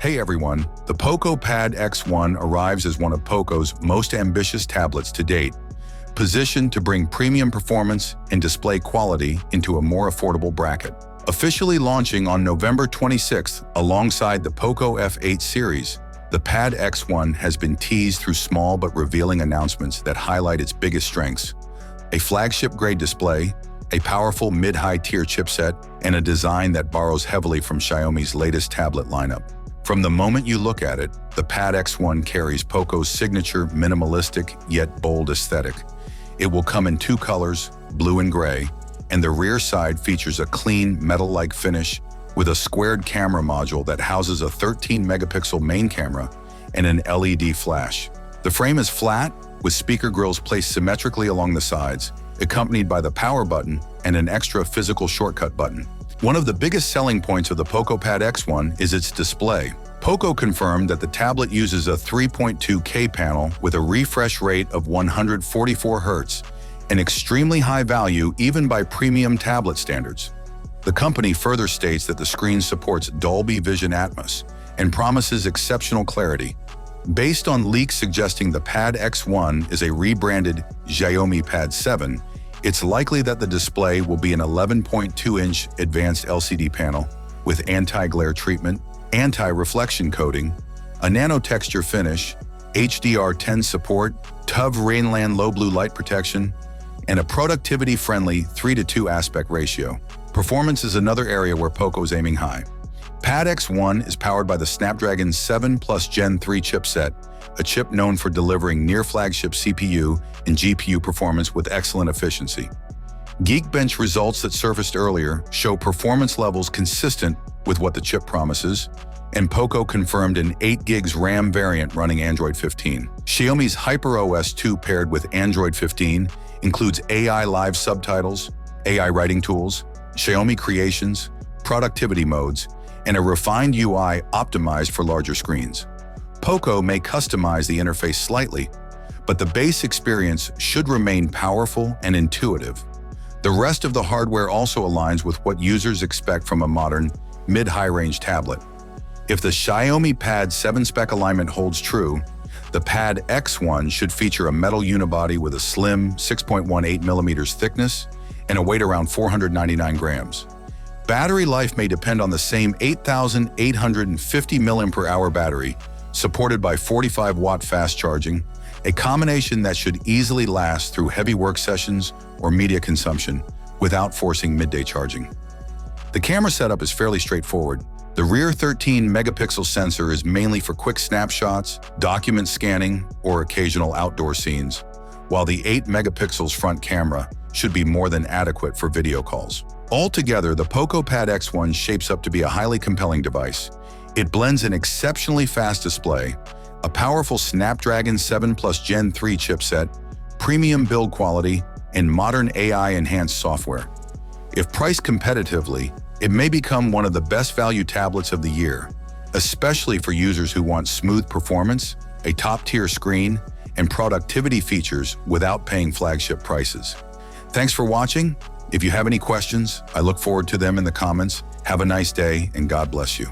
Hey everyone, the Poco Pad X1 arrives as one of Poco's most ambitious tablets to date, positioned to bring premium performance and display quality into a more affordable bracket. Officially launching on November 26th alongside the Poco F8 series, the Pad X1 has been teased through small but revealing announcements that highlight its biggest strengths: a flagship-grade display, a powerful mid-high tier chipset, and a design that borrows heavily from Xiaomi's latest tablet lineup. From the moment you look at it, the Pad X1 carries Poco's signature minimalistic yet bold aesthetic. It will come in two colors, blue and gray, and the rear side features a clean metal-like finish with a squared camera module that houses a 13-megapixel main camera and an LED flash. The frame is flat, with speaker grills placed symmetrically along the sides, accompanied by the power button and an extra physical shortcut button. One of the biggest selling points of the Poco Pad X1 is its display. Poco confirmed that the tablet uses a 3.2K panel with a refresh rate of 144 Hz, an extremely high value even by premium tablet standards. The company further states that the screen supports Dolby Vision Atmos and promises exceptional clarity. Based on leaks suggesting the Pad X1 is a rebranded Xiaomi Pad 7, it's likely that the display will be an 11.2-inch advanced LCD panel with anti-glare treatment, anti-reflection coating, a nano-texture finish, HDR10 support, TUV Rainland low blue light protection, and a productivity-friendly 3:2 aspect ratio. Performance is another area where Poco is aiming high. Pad X1 is powered by the Snapdragon 7 Plus Gen 3 chipset, a chip known for delivering near-flagship CPU and GPU performance with excellent efficiency. Geekbench results that surfaced earlier show performance levels consistent with what the chip promises, and Poco confirmed an 8 GB RAM variant running Android 15. Xiaomi's HyperOS 2 paired with Android 15 includes AI live subtitles, AI writing tools, Xiaomi creations, productivity modes, and a refined UI optimized for larger screens. Poco may customize the interface slightly, but the base experience should remain powerful and intuitive. The rest of the hardware also aligns with what users expect from a modern, mid-high range tablet. If the Xiaomi Pad 7 spec alignment holds true, the Pad X1 should feature a metal unibody with a slim 6.18mm thickness and a weight around 499 grams. Battery life may depend on the same 8,850 mAh battery, supported by 45-watt fast charging, a combination that should easily last through heavy work sessions or media consumption without forcing midday charging. The camera setup is fairly straightforward. The rear 13-megapixel sensor is mainly for quick snapshots, document scanning, or occasional outdoor scenes, while the 8 megapixels front camera should be more than adequate for video calls. Altogether, the Poco Pad X1 shapes up to be a highly compelling device. It blends an exceptionally fast display, a powerful Snapdragon 7 Plus Gen 3 chipset, premium build quality, and modern AI-enhanced software. If priced competitively, it may become one of the best value tablets of the year, especially for users who want smooth performance, a top-tier screen, and productivity features without paying flagship prices. Thanks for watching. If you have any questions, I look forward to them in the comments. Have a nice day, and God bless you.